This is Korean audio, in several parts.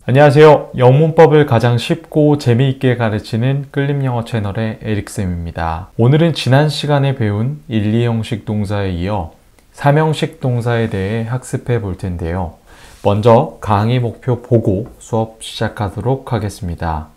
안녕하세요. 영문법을 가장 쉽고 재미있게 가르치는 끌림영어 채널의 에릭쌤입니다. 오늘은 지난 시간에 배운 1, 2형식 동사에 이어 3형식 동사에 대해 학습해 볼 텐데요. 먼저 강의 목표 보고 수업 시작하도록 하겠습니다.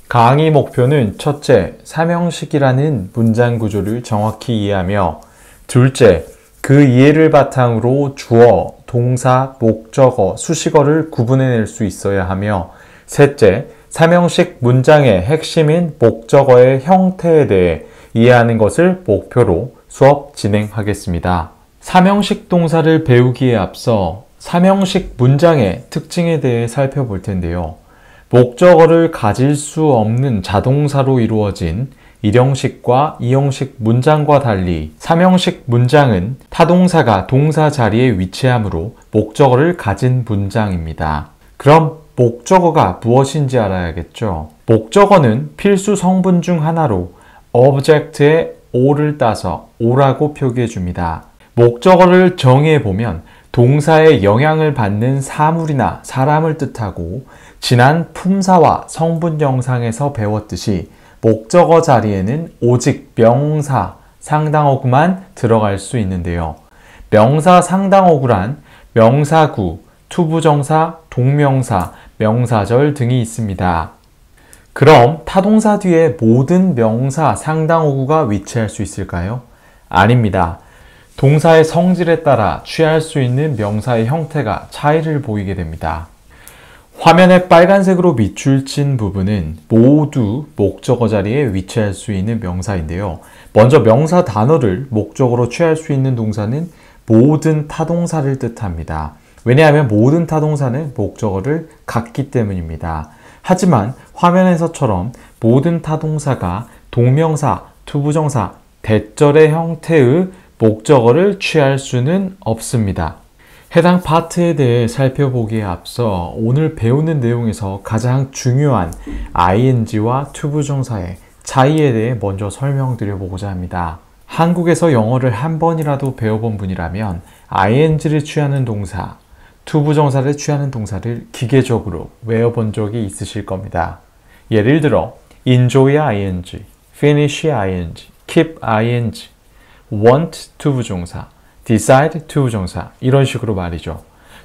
강의 목표는 첫째, 3형식이라는 문장 구조를 정확히 이해하며 둘째, 그 이해를 바탕으로 주어, 동사, 목적어, 수식어를 구분해낼 수 있어야 하며 셋째, 3형식 문장의 핵심인 목적어의 형태에 대해 이해하는 것을 목표로 수업 진행하겠습니다. 3형식 동사를 배우기에 앞서 3형식 문장의 특징에 대해 살펴볼 텐데요. 목적어를 가질 수 없는 자동사로 이루어진 1형식과 2형식 문장과 달리 3형식 문장은 타동사가 동사 자리에 위치하므로 목적어를 가진 문장입니다. 그럼 목적어가 무엇인지 알아야겠죠? 목적어는 필수 성분 중 하나로 object의 o를 따서 o라고 표기해 줍니다. 목적어를 정의해 보면 동사의 영향을 받는 사물이나 사람을 뜻하고 지난 품사와 성분 영상에서 배웠듯이 목적어 자리에는 오직 명사, 상당어구만 들어갈 수 있는데요. 명사, 상당어구란 명사구, 투부정사, 동명사, 명사절 등이 있습니다. 그럼 타동사 뒤에 모든 명사, 상당어구가 위치할 수 있을까요? 아닙니다. 동사의 성질에 따라 취할 수 있는 명사의 형태가 차이를 보이게 됩니다. 화면에 빨간색으로 밑줄 친 부분은 모두 목적어 자리에 위치할 수 있는 명사인데요. 먼저 명사 단어를 목적어로 취할 수 있는 동사는 모든 타동사를 뜻합니다. 왜냐하면 모든 타동사는 목적어를 갖기 때문입니다. 하지만 화면에서처럼 모든 타동사가 동명사, 투부정사, 대절의 형태의 목적어를 취할 수는 없습니다. 해당 파트에 대해 살펴보기에 앞서 오늘 배우는 내용에서 가장 중요한 ing와 투부정사의 차이에 대해 먼저 설명드려 보고자 합니다. 한국에서 영어를 한 번이라도 배워본 분이라면 ing를 취하는 동사, 투부정사를 취하는 동사를 기계적으로 외워본 적이 있으실 겁니다. 예를 들어 enjoy ing, finish ing, keep ing, want 투부정사, decide 투부정사 이런 식으로 말이죠.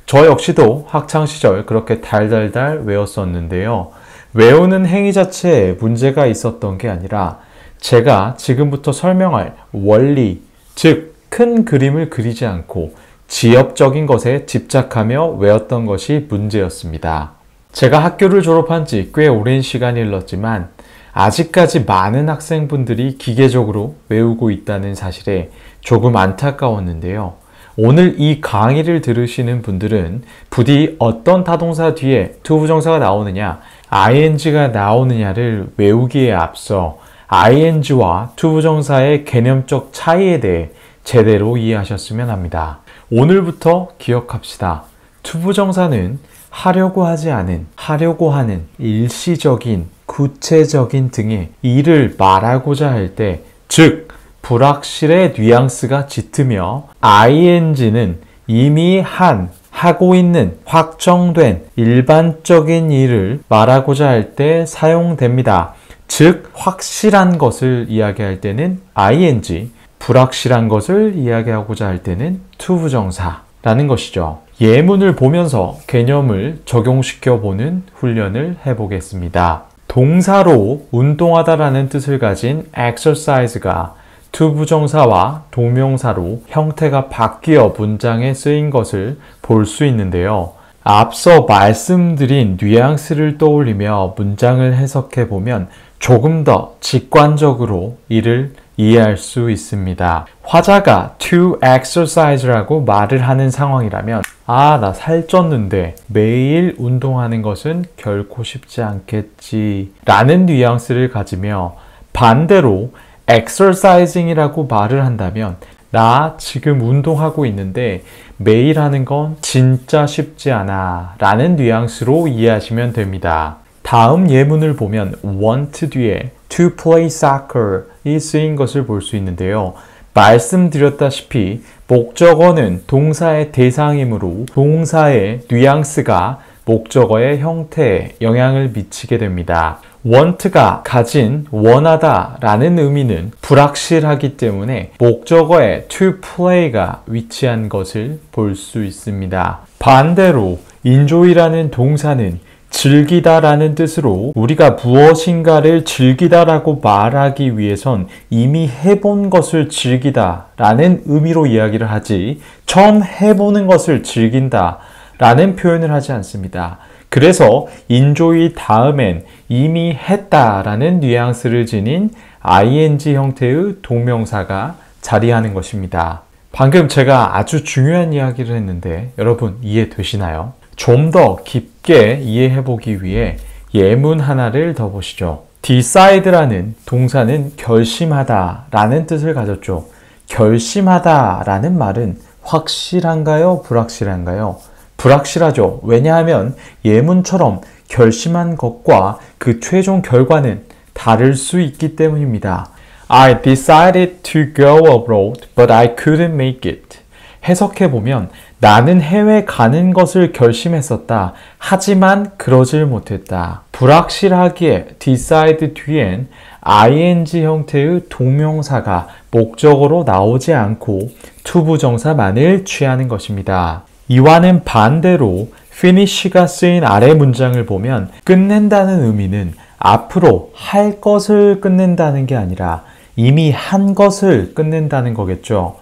저 역시도 학창시절 그렇게 달달달 외웠었는데요. 외우는 행위 자체에 문제가 있었던 게 아니라 제가 지금부터 설명할 원리, 즉 큰 그림을 그리지 않고 지엽적인 것에 집착하며 외웠던 것이 문제였습니다. 제가 학교를 졸업한 지 꽤 오랜 시간이 흘렀지만 아직까지 많은 학생분들이 기계적으로 외우고 있다는 사실에 조금 안타까웠는데요. 오늘 이 강의를 들으시는 분들은 부디 어떤 타동사 뒤에 투부정사가 나오느냐, ing가 나오느냐를 외우기에 앞서 ing와 투부정사의 개념적 차이에 대해 제대로 이해하셨으면 합니다. 오늘부터 기억합시다. 투부정사는 하려고 하지 않은, 하려고 하는, 일시적인, 구체적인 등의 일을 말하고자 할 때, 즉 불확실의 뉘앙스가 짙으며 ing는 이미 한, 하고 있는, 확정된, 일반적인 일을 말하고자 할 때 사용됩니다. 즉 확실한 것을 이야기할 때는 ing, 불확실한 것을 이야기하고자 할 때는 투부정사라는 것이죠. 예문을 보면서 개념을 적용시켜 보는 훈련을 해보겠습니다. 동사로 운동하다라는 뜻을 가진 exercise가 투부정사와 동명사로 형태가 바뀌어 문장에 쓰인 것을 볼 수 있는데요. 앞서 말씀드린 뉘앙스를 떠올리며 문장을 해석해 보면 조금 더 직관적으로 이를 이해할 수 있습니다. 화자가 to exercise라고 말을 하는 상황이라면 나 살쪘는데 매일 운동하는 것은 결코 쉽지 않겠지 라는 뉘앙스를 가지며 반대로 exercising이라고 말을 한다면 나 지금 운동하고 있는데 매일 하는 건 진짜 쉽지 않아 라는 뉘앙스로 이해하시면 됩니다. 다음 예문을 보면 want 뒤에 to play soccer 이 쓰인 것을 볼 수 있는데요. 말씀드렸다시피 목적어는 동사의 대상이므로 동사의 뉘앙스가 목적어의 형태에 영향을 미치게 됩니다. want가 가진 원하다 라는 의미는 불확실하기 때문에 목적어에 to play가 위치한 것을 볼 수 있습니다. 반대로 enjoy라는 동사는 즐기다 라는 뜻으로 우리가 무엇인가를 즐기다 라고 말하기 위해선 이미 해본 것을 즐기다 라는 의미로 이야기를 하지 처음 해보는 것을 즐긴다 라는 표현을 하지 않습니다. 그래서 enjoy 다음엔 이미 했다 라는 뉘앙스를 지닌 ing 형태의 동명사가 자리하는 것입니다. 방금 제가 아주 중요한 이야기를 했는데 여러분 이해되시나요? 좀 더 깊게 이해해보기 위해 예문 하나를 더 보시죠. decide라는 동사는 결심하다 라는 뜻을 가졌죠. 결심하다 라는 말은 확실한가요? 불확실한가요? 불확실하죠. 왜냐하면 예문처럼 결심한 것과 그 최종 결과는 다를 수 있기 때문입니다. I decided to go abroad, but I couldn't make it. 해석해보면 나는 해외 가는 것을 결심했었다. 하지만 그러질 못했다. 불확실하기에 decide 뒤엔 ing 형태의 동명사가 목적어로 나오지 않고 투부정사만을 취하는 것입니다. 이와는 반대로 finish가 쓰인 아래 문장을 보면 끝낸다는 의미는 앞으로 할 것을 끝낸다는 게 아니라 이미 한 것을 끝낸다는 거겠죠.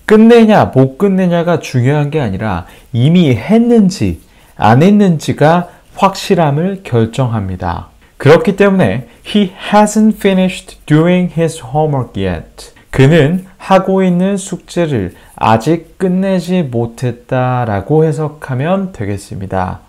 끝내냐 못 끝내냐가 중요한 게 아니라 이미 했는지 안 했는지가 확실함을 결정합니다. 그렇기 때문에 He hasn't finished doing his homework yet. 그는 하고 있는 숙제를 아직 끝내지 못했다라고 해석하면 되겠습니다.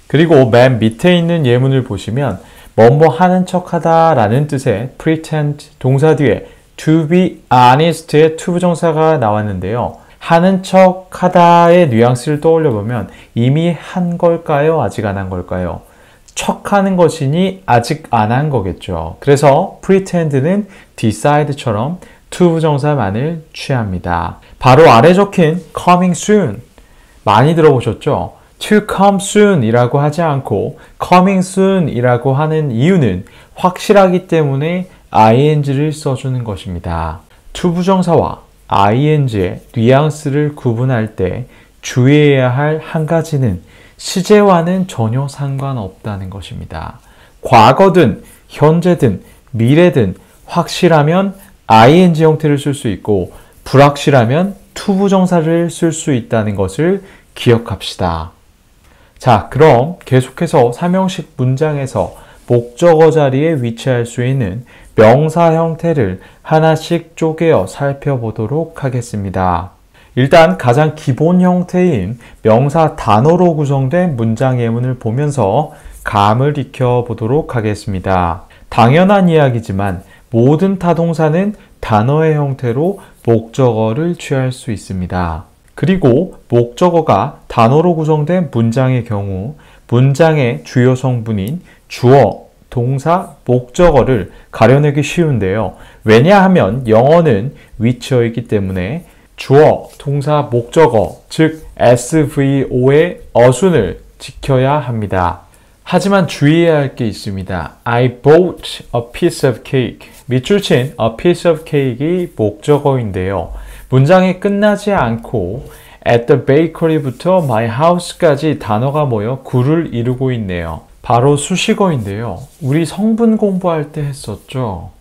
그리고 맨 밑에 있는 예문을 보시면 뭐뭐 하는 척하다 라는 뜻의 pretend 동사 뒤에 to be honest의 투부정사가 나왔는데요. 하는 척하다의 뉘앙스를 떠올려보면 이미 한 걸까요? 아직 안 한 걸까요? 척하는 것이니 아직 안 한 거겠죠. 그래서 pretend는 decide처럼 투부정사만을 취합니다. 바로 아래 적힌 coming soon 많이 들어보셨죠? to come soon 이라고 하지 않고 coming soon 이라고 하는 이유는 확실하기 때문에 ing를 써주는 것입니다. 투부정사와 ing의 뉘앙스를 구분할 때 주의해야 할 한 가지는 시제와는 전혀 상관없다는 것입니다. 과거든 현재든 미래든 확실하면 ing 형태를 쓸 수 있고 불확실하면 투부정사를 쓸 수 있다는 것을 기억합시다. 자, 그럼 계속해서 삼형식 문장에서 목적어 자리에 위치할 수 있는 명사 형태를 하나씩 쪼개어 살펴보도록 하겠습니다. 일단 가장 기본 형태인 명사 단어로 구성된 문장 예문을 보면서 감을 익혀보도록 하겠습니다. 당연한 이야기지만 모든 타동사는 단어의 형태로 목적어를 취할 수 있습니다. 그리고 목적어가 단어로 구성된 문장의 경우 문장의 주요 성분인 주어, 동사, 목적어를 가려내기 쉬운데요. 왜냐하면 영어는 위치어이기 때문에 주어, 동사, 목적어, 즉 SVO의 어순을 지켜야 합니다. 하지만 주의해야 할 게 있습니다. I bought a piece of cake. 밑줄 친 a piece of cake이 목적어인데요. 문장이 끝나지 않고 at the bakery부터 my house까지 단어가 모여 구를 이루고 있네요. 바로 수식어인데요. 우리 성분 공부할 때 했었죠.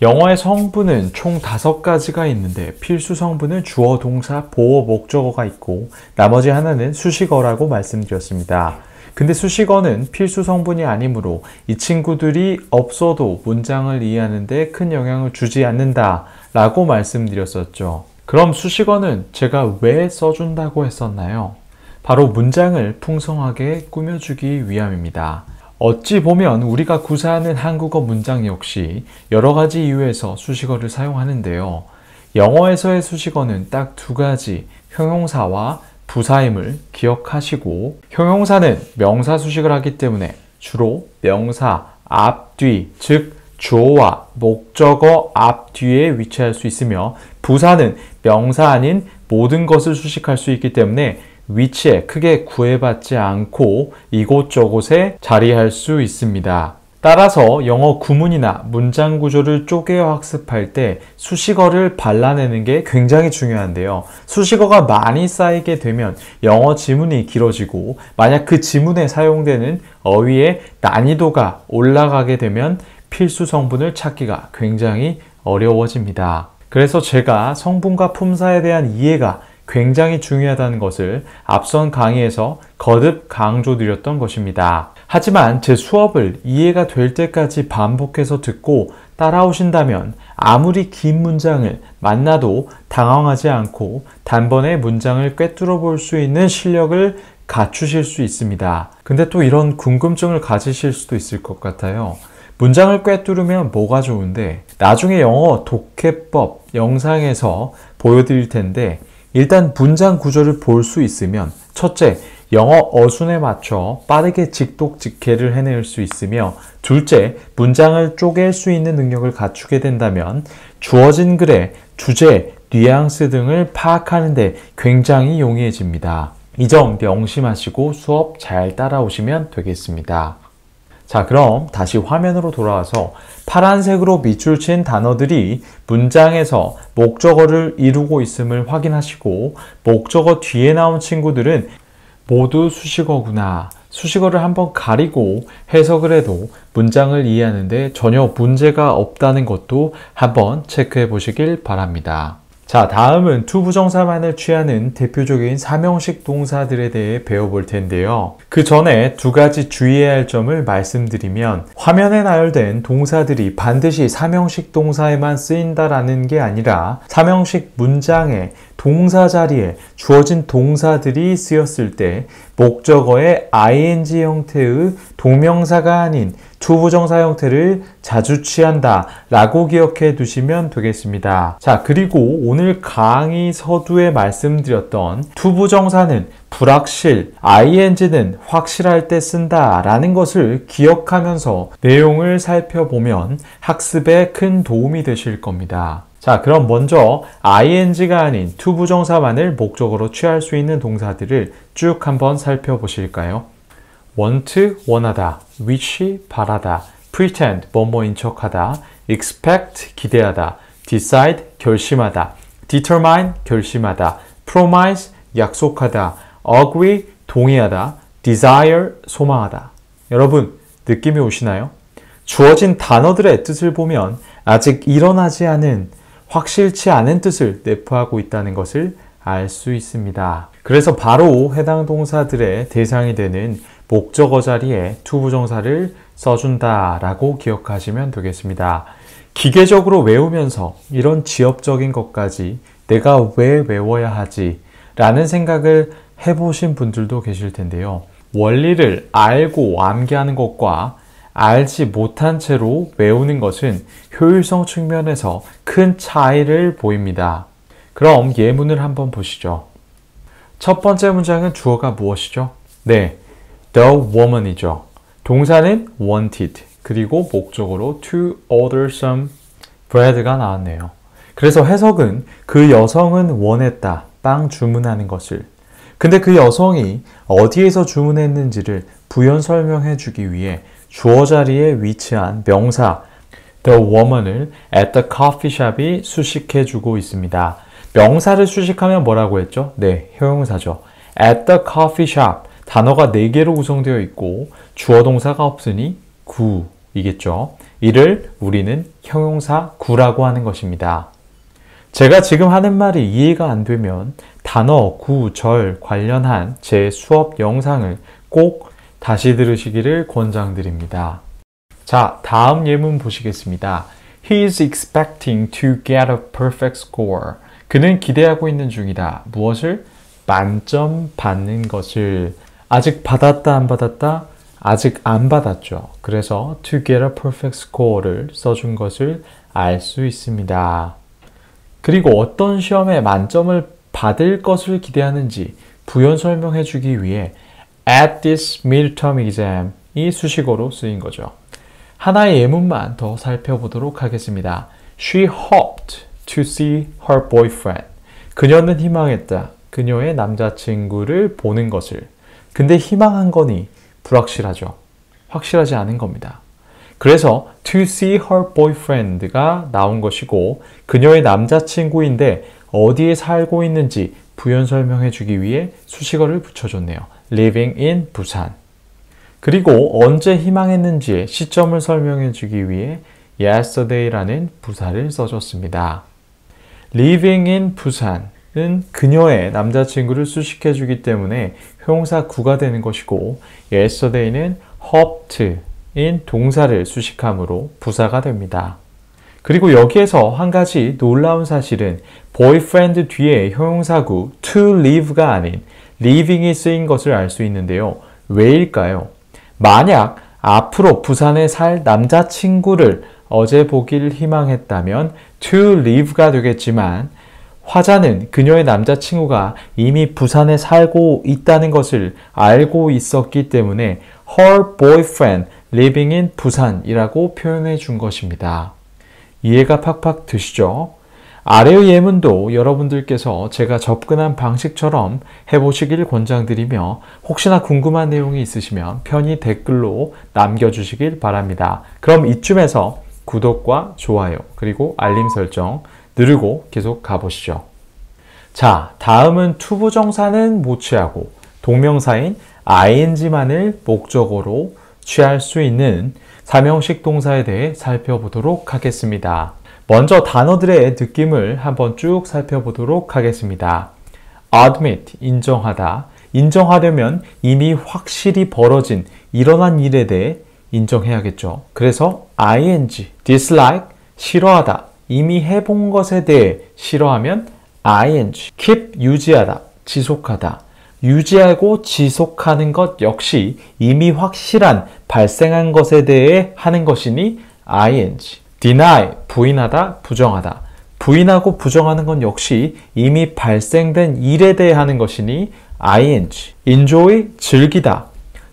영어의 성분은 총 5가지가 있는데 필수 성분은 주어, 동사, 보어, 목적어가 있고 나머지 하나는 수식어라고 말씀드렸습니다. 근데 수식어는 필수 성분이 아니므로 이 친구들이 없어도 문장을 이해하는 데 큰 영향을 주지 않는다 라고 말씀드렸었죠. 그럼 수식어는 제가 왜 써준다고 했었나요? 바로 문장을 풍성하게 꾸며주기 위함입니다. 어찌 보면 우리가 구사하는 한국어 문장 역시 여러 가지 이유에서 수식어를 사용하는데요. 영어에서의 수식어는 딱 2가지, 형용사와 부사임을 기억하시고 형용사는 명사 수식을 하기 때문에 주로 명사, 앞, 뒤, 즉 주어와 목적어 앞뒤에 위치할 수 있으며 부사는 명사 아닌 모든 것을 수식할 수 있기 때문에 위치에 크게 구애받지 않고 이곳저곳에 자리할 수 있습니다. 따라서 영어 구문이나 문장 구조를 쪼개 학습할 때 수식어를 발라내는 게 굉장히 중요한데요. 수식어가 많이 쌓이게 되면 영어 지문이 길어지고 만약 그 지문에 사용되는 어휘의 난이도가 올라가게 되면 필수 성분을 찾기가 굉장히 어려워집니다. 그래서 제가 성분과 품사에 대한 이해가 굉장히 중요하다는 것을 앞선 강의에서 거듭 강조드렸던 것입니다. 하지만 제 수업을 이해가 될 때까지 반복해서 듣고 따라오신다면 아무리 긴 문장을 만나도 당황하지 않고 단번에 문장을 꿰뚫어 볼 수 있는 실력을 갖추실 수 있습니다. 근데 또 이런 궁금증을 가지실 수도 있을 것 같아요. 문장을 꿰뚫으면 뭐가 좋은데 나중에 영어 독해법 영상에서 보여드릴 텐데 일단 문장 구조를 볼 수 있으면 첫째, 영어 어순에 맞춰 빠르게 직독직해를 해낼 수 있으며 둘째, 문장을 쪼갤 수 있는 능력을 갖추게 된다면 주어진 글의 주제, 뉘앙스 등을 파악하는 데 굉장히 용이해집니다. 이 점 명심하시고 수업 잘 따라오시면 되겠습니다. 자, 그럼 다시 화면으로 돌아와서 파란색으로 밑줄 친 단어들이 문장에서 목적어를 이루고 있음을 확인하시고 목적어 뒤에 나온 친구들은 모두 수식어구나. 수식어를 한번 가리고 해석을 해도 문장을 이해하는데 전혀 문제가 없다는 것도 한번 체크해 보시길 바랍니다. 자, 다음은 투부정사만을 취하는 대표적인 사명식 동사들에 대해 배워볼 텐데요. 그 전에 두 가지 주의해야 할 점을 말씀드리면 화면에 나열된 동사들이 반드시 사명식 동사에만 쓰인다라는 게 아니라 사명식 문장에 동사 자리에 주어진 동사들이 쓰였을 때 목적어의 ing 형태의 동명사가 아닌 투부정사 형태를 자주 취한다 라고 기억해 두시면 되겠습니다. 자, 그리고 오늘 강의 서두에 말씀드렸던 투부정사는 불확실, ing는 확실할 때 쓴다 라는 것을 기억하면서 내용을 살펴보면 학습에 큰 도움이 되실 겁니다. 자, 그럼 먼저 ing가 아닌 투부정사만을 목적어로 취할 수 있는 동사들을 쭉 한번 살펴보실까요? want, 원하다, wish, 바라다, pretend, 뭐뭐인 척하다, expect, 기대하다, decide, 결심하다, determine, 결심하다, promise, 약속하다, agree, 동의하다, desire, 소망하다. 여러분, 느낌이 오시나요? 주어진 단어들의 뜻을 보면 아직 일어나지 않은 확실치 않은 뜻을 내포하고 있다는 것을 알 수 있습니다. 그래서 바로 해당 동사들의 대상이 되는 목적어 자리에 투부정사를 써준다 라고 기억하시면 되겠습니다. 기계적으로 외우면서 이런 지엽적인 것까지 내가 왜 외워야 하지? 라는 생각을 해보신 분들도 계실 텐데요. 원리를 알고 암기하는 것과 알지 못한 채로 외우는 것은 효율성 측면에서 큰 차이를 보입니다. 그럼 예문을 한번 보시죠. 첫 번째 문장은 주어가 무엇이죠? 네, the woman이죠. 동사는 wanted, 그리고 목적어로 to order some bread가 나왔네요. 그래서 해석은 그 여성은 원했다, 빵 주문하는 것을. 근데 그 여성이 어디에서 주문했는지를 부연 설명해 주기 위해 주어 자리에 위치한 명사 the woman을 at the coffee shop이 수식해 주고 있습니다. 명사를 수식하면 뭐라고 했죠? 네, 형용사죠. at the coffee shop, 단어가 4개로 구성되어 있고 주어 동사가 없으니 구이겠죠. 이를 우리는 형용사 구라고 하는 것입니다. 제가 지금 하는 말이 이해가 안 되면 단어, 구, 절 관련한 제 수업 영상을 꼭 다시 들으시기를 권장드립니다. 자, 다음 예문 보시겠습니다. He is expecting to get a perfect score. 그는 기대하고 있는 중이다. 무엇을? 만점 받는 것을. 아직 받았다 안 받았다? 아직 안 받았죠. 그래서 to get a perfect score를 써준 것을 알 수 있습니다. 그리고 어떤 시험에 만점을 받을 것을 기대하는지 부연 설명해 주기 위해 at this midterm exam 이 수식어로 쓰인 거죠. 하나의 예문만 더 살펴보도록 하겠습니다. She hoped to see her boyfriend. 그녀는 희망했다. 그녀의 남자친구를 보는 것을. 근데 희망한 거니 불확실하죠. 확실하지 않은 겁니다. 그래서 to see her boyfriend가 나온 것이고 그녀의 남자친구인데 어디에 살고 있는지 부연 설명해 주기 위해 수식어를 붙여줬네요. living in 부산. 그리고 언제 희망했는지의 시점을 설명해 주기 위해 yesterday라는 부사를 써줬습니다. living in 부산은 그녀의 남자친구를 수식해 주기 때문에 형용사 구가 되는 것이고 yesterday는 hoped 인 동사를 수식함으로 부사가 됩니다. 그리고 여기에서 한 가지 놀라운 사실은 boyfriend 뒤에 형용사구 to live가 아닌 living이 쓰인 것을 알 수 있는데요. 왜일까요? 만약 앞으로 부산에 살 남자친구를 어제 보길 희망했다면 to live가 되겠지만 화자는 그녀의 남자친구가 이미 부산에 살고 있다는 것을 알고 있었기 때문에 her boyfriend living in 부산이라고 표현해 준 것입니다. 이해가 팍팍 되시죠? 아래의 예문도 여러분들께서 제가 접근한 방식처럼 해보시길 권장드리며 혹시나 궁금한 내용이 있으시면 편히 댓글로 남겨주시길 바랍니다. 그럼 이쯤에서 구독과 좋아요 그리고 알림 설정 누르고 계속 가보시죠. 자, 다음은 투부정사는 못 취하고 동명사인 ing만을 목적어로 취할 수 있는 사명식 동사에 대해 살펴보도록 하겠습니다. 먼저 단어들의 느낌을 한번 쭉 살펴보도록 하겠습니다. admit, 인정하다. 인정하려면 이미 확실히 벌어진, 일어난 일에 대해 인정해야겠죠. 그래서 ing, dislike, 싫어하다. 이미 해본 것에 대해 싫어하면 ing, keep, 유지하다, 지속하다. 유지하고 지속하는 것 역시 이미 확실한 발생한 것에 대해 하는 것이니 ing. deny, 부인하다, 부정하다. 부인하고 부정하는 건 역시 이미 발생된 일에 대해 하는 것이니 ing. enjoy, 즐기다.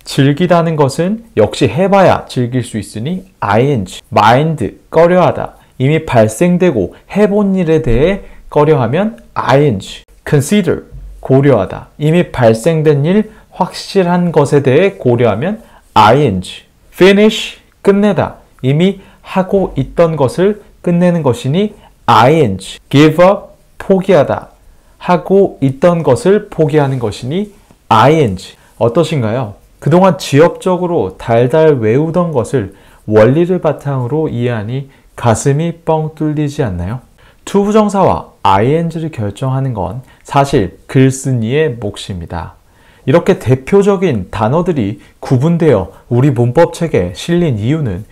즐기다는 것은 역시 해봐야 즐길 수 있으니 ing. mind, 꺼려하다. 이미 발생되고 해본 일에 대해 꺼려하면 ing. consider, 고려하다. 이미 발생된 일, 확실한 것에 대해 고려하면 ing. finish, 끝내다. 이미 하고 있던 것을 끝내는 것이니 ing. give up, 포기하다. 하고 있던 것을 포기하는 것이니 ing. 어떠신가요? 그동안 지엽적으로 달달 외우던 것을 원리를 바탕으로 이해하니 가슴이 뻥 뚫리지 않나요? 투부정사와 ing를 결정하는 건 사실 글쓴이의 몫입니다. 이렇게 대표적인 단어들이 구분되어 우리 문법책에 실린 이유는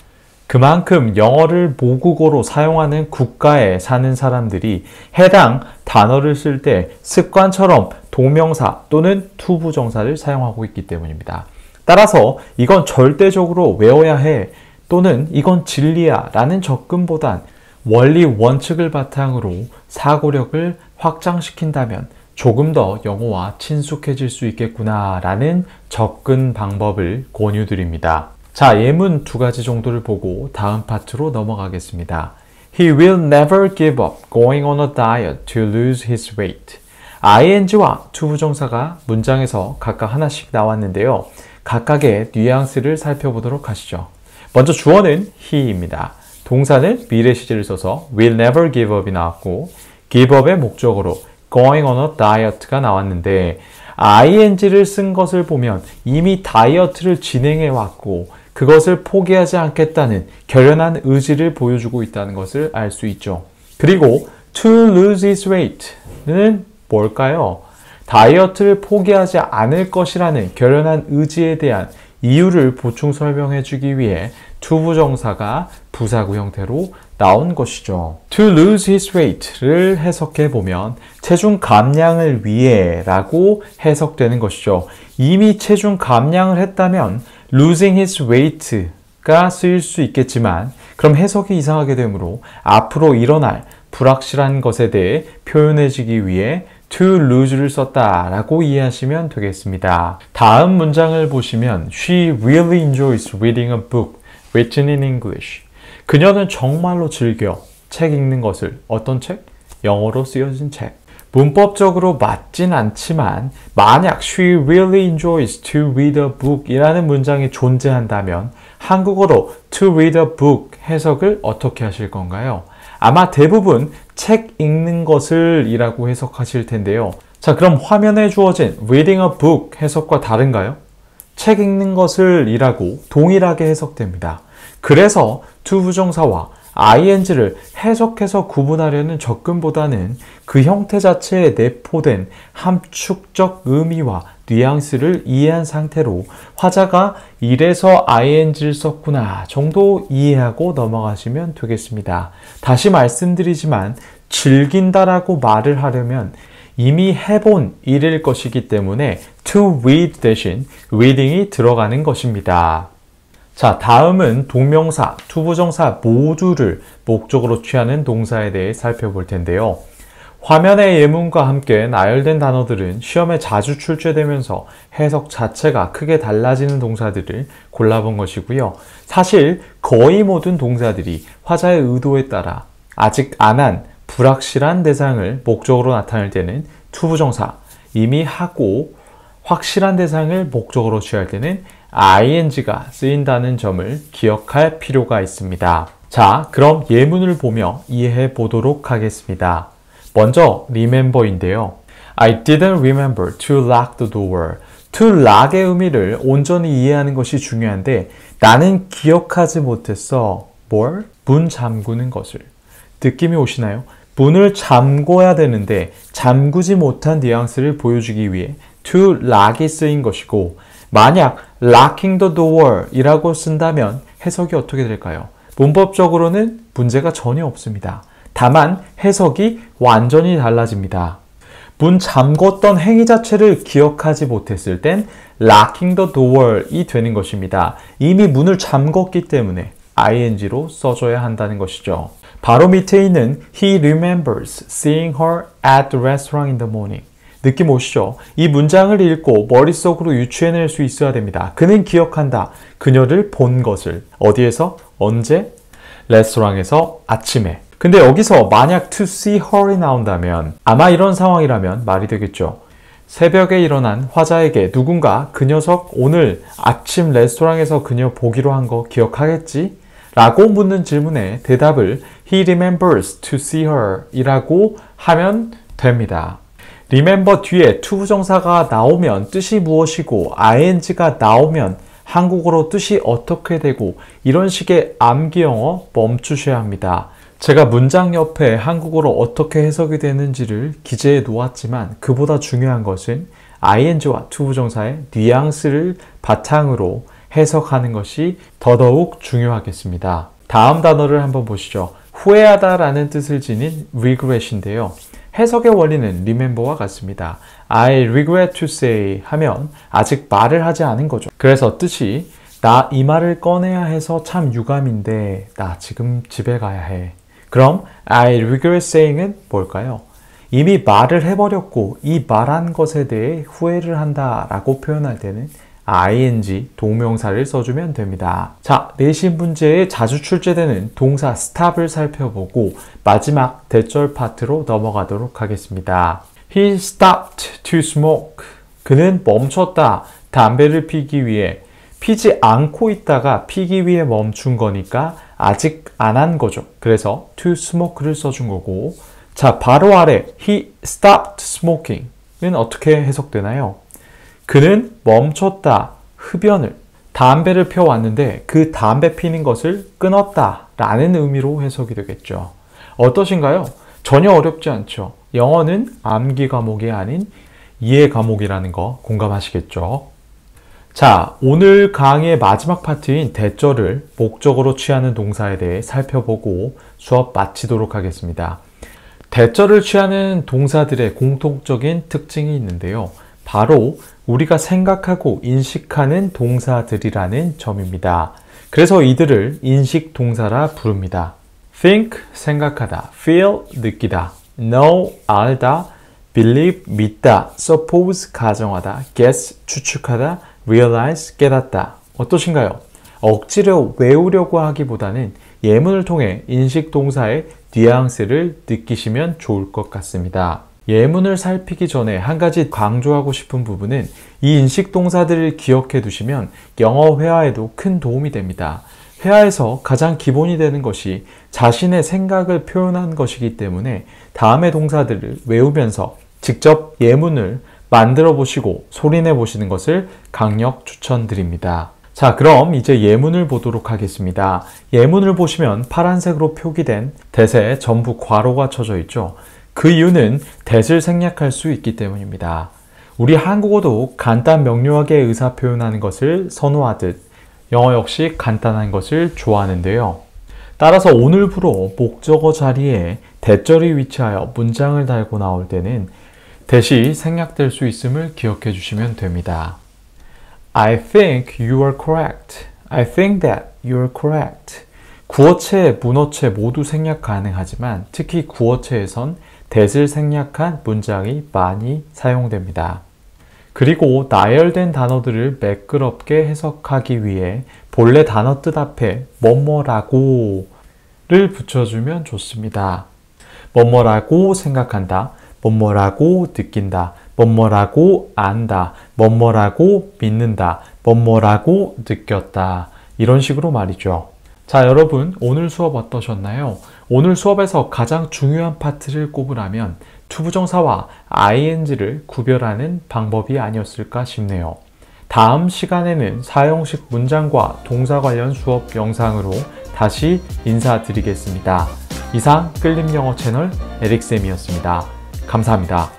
그만큼 영어를 모국어로 사용하는 국가에 사는 사람들이 해당 단어를 쓸 때 습관처럼 동명사 또는 투부정사를 사용하고 있기 때문입니다. 따라서 이건 절대적으로 외워야 해 또는 이건 진리야 라는 접근보단 원리 원칙을 바탕으로 사고력을 확장시킨다면 조금 더 영어와 친숙해질 수 있겠구나 라는 접근 방법을 권유드립니다. 자, 예문 두 가지 정도를 보고 다음 파트로 넘어가겠습니다. He will never give up going on a diet to lose his weight. ing와 투부정사가 문장에서 각각 하나씩 나왔는데요. 각각의 뉘앙스를 살펴보도록 하시죠. 먼저 주어는 he입니다. 동사는 미래 시제를 써서 will never give up이 나왔고 give up의 목적으로 going on a diet가 나왔는데 ing를 쓴 것을 보면 이미 다이어트를 진행해 왔고 그것을 포기하지 않겠다는 결연한 의지를 보여주고 있다는 것을 알 수 있죠. 그리고 to lose his weight는 뭘까요? 다이어트를 포기하지 않을 것이라는 결연한 의지에 대한 이유를 보충 설명해 주기 위해 투부정사가 부사구 형태로 나온 것이죠. To lose his weight를 해석해 보면 체중 감량을 위해 라고 해석되는 것이죠. 이미 체중 감량을 했다면 losing his weight가 쓰일 수 있겠지만 그럼 해석이 이상하게 되므로 앞으로 일어날 불확실한 것에 대해 표현해주기 위해 to lose를 썼다라고 이해하시면 되겠습니다. 다음 문장을 보시면 She really enjoys reading a book written in English. 그녀는 정말로 즐겨 책 읽는 것을. 어떤 책? 영어로 쓰여진 책. 문법적으로 맞진 않지만 만약 she really enjoys to read a book 이라는 문장이 존재한다면 한국어로 to read a book 해석을 어떻게 하실 건가요? 아마 대부분 책 읽는 것을 이라고 해석하실 텐데요. 자, 그럼 화면에 주어진 reading a book 해석과 다른가요? 책 읽는 것을 이라고 동일하게 해석됩니다. 그래서 to 부정사와 ing를 해석해서 구분하려는 접근보다는 그 형태 자체에 내포된 함축적 의미와 뉘앙스를 이해한 상태로 화자가 이래서 ing를 썼구나 정도 이해하고 넘어가시면 되겠습니다. 다시 말씀드리지만 즐긴다라고 말을 하려면 이미 해본 일일 것이기 때문에 to read 대신 reading이 들어가는 것입니다. 자, 다음은 동명사, 투부정사 모두를 목적으로 취하는 동사에 대해 살펴볼 텐데요. 화면의 예문과 함께 나열된 단어들은 시험에 자주 출제되면서 해석 자체가 크게 달라지는 동사들을 골라본 것이고요. 사실 거의 모든 동사들이 화자의 의도에 따라 아직 안 한 불확실한 대상을 목적으로 나타낼 때는 투부정사, 이미 하고 확실한 대상을 목적으로 취할 때는 ing가 쓰인다는 점을 기억할 필요가 있습니다. 자, 그럼 예문을 보며 이해해 보도록 하겠습니다. 먼저 remember인데요. I didn't remember to lock the door. to lock의 의미를 온전히 이해하는 것이 중요한데 나는 기억하지 못했어. 뭘? 문 잠그는 것을. 느낌이 오시나요? 문을 잠궈야 되는데 잠그지 못한 뉘앙스를 보여주기 위해 to lock이 쓰인 것이고 만약 locking the door 이라고 쓴다면 해석이 어떻게 될까요? 문법적으로는 문제가 전혀 없습니다. 다만 해석이 완전히 달라집니다. 문 잠궜던 행위 자체를 기억하지 못했을 땐 locking the door이 되는 것입니다. 이미 문을 잠궜기 때문에 ing로 써줘야 한다는 것이죠. 바로 밑에 있는 He remembers seeing her at the restaurant in the morning. 느낌 오시죠? 이 문장을 읽고 머릿속으로 유추해낼 수 있어야 됩니다. 그는 기억한다. 그녀를 본 것을. 어디에서? 언제? 레스토랑에서 아침에. 근데 여기서 만약 to see her이 나온다면 아마 이런 상황이라면 말이 되겠죠. 새벽에 일어난 화자에게 누군가 그 녀석 오늘 아침 레스토랑에서 그녀 보기로 한 거 기억하겠지? 라고 묻는 질문에 대답을 He remembers to see her 이라고 하면 됩니다. remember 뒤에 to 부정사가 나오면 뜻이 무엇이고 ing가 나오면 한국어로 뜻이 어떻게 되고 이런 식의 암기 영어 멈추셔야 합니다. 제가 문장 옆에 한국어로 어떻게 해석이 되는지를 기재해 놓았지만 그보다 중요한 것은 ing와 to 부정사의 뉘앙스를 바탕으로 해석하는 것이 더더욱 중요하겠습니다. 다음 단어를 한번 보시죠. 후회하다 라는 뜻을 지닌 regret인데요. 해석의 원리는 remember와 같습니다. I regret to say 하면 아직 말을 하지 않은 거죠. 그래서 뜻이 나 이 말을 꺼내야 해서 참 유감인데 나 지금 집에 가야 해. 그럼 I regret saying은 뭘까요? 이미 말을 해버렸고 이 말한 것에 대해 후회를 한다 라고 표현할 때는 ing 동명사를 써주면 됩니다. 자, 내신 문제에 자주 출제되는 동사 stop을 살펴보고 마지막 대절 파트로 넘어가도록 하겠습니다. He stopped to smoke. 그는 멈췄다. 담배를 피기 위해. 피지 않고 있다가 피기 위해 멈춘 거니까 아직 안 한 거죠. 그래서 to smoke를 써준 거고 자, 바로 아래 He stopped smoking은 어떻게 해석되나요? 그는 멈췄다. 흡연을. 담배를 펴왔는데 그 담배 피는 것을 끊었다 라는 의미로 해석이 되겠죠. 어떠신가요? 전혀 어렵지 않죠. 영어는 암기 과목이 아닌 이해 과목이라는 거 공감하시겠죠? 자, 오늘 강의의 마지막 파트인 대절을 목적으로 취하는 동사에 대해 살펴보고 수업 마치도록 하겠습니다. 대절을 취하는 동사들의 공통적인 특징이 있는데요. 바로 우리가 생각하고 인식하는 동사들이라는 점입니다. 그래서 이들을 인식 동사라 부릅니다. think, 생각하다, feel, 느끼다, know, 알다, believe, 믿다, suppose, 가정하다, guess, 추측하다, realize, 깨닫다. 어떠신가요? 억지로 외우려고 하기보다는 예문을 통해 인식 동사의 뉘앙스를 느끼시면 좋을 것 같습니다. 예문을 살피기 전에 한 가지 강조하고 싶은 부분은 이 인식 동사들을 기억해 두시면 영어 회화에도 큰 도움이 됩니다. 회화에서 가장 기본이 되는 것이 자신의 생각을 표현한 것이기 때문에 다음의 동사들을 외우면서 직접 예문을 만들어 보시고 소리내 보시는 것을 강력 추천드립니다. 자, 그럼 이제 예문을 보도록 하겠습니다. 예문을 보시면 파란색으로 표기된 that에 전부 괄호가 쳐져 있죠. 그 이유는 that을 생략할 수 있기 때문입니다. 우리 한국어도 간단 명료하게 의사 표현하는 것을 선호하듯 영어 역시 간단한 것을 좋아하는데요. 따라서 오늘부로 목적어 자리에 that절이 위치하여 문장을 달고 나올 때는 that이 생략될 수 있음을 기억해 주시면 됩니다. I think you are correct. I think that you are correct. 구어체, 문어체 모두 생략 가능하지만 특히 구어체에선 that을 생략한 문장이 많이 사용됩니다. 그리고 나열된 단어들을 매끄럽게 해석하기 위해 본래 단어 뜻 앞에 뭐뭐라고를 붙여주면 좋습니다. 뭐뭐라고 생각한다, 뭐뭐라고 느낀다, 뭐뭐라고 안다, 뭐뭐라고 믿는다, 뭐뭐라고 느꼈다. 이런 식으로 말이죠. 자, 여러분 오늘 수업 어떠셨나요? 오늘 수업에서 가장 중요한 파트를 꼽으라면 투부정사와 ing를 구별하는 방법이 아니었을까 싶네요. 다음 시간에는 사형식 문장과 동사 관련 수업 영상으로 다시 인사드리겠습니다. 이상 끌림영어 채널 에릭쌤이었습니다. 감사합니다.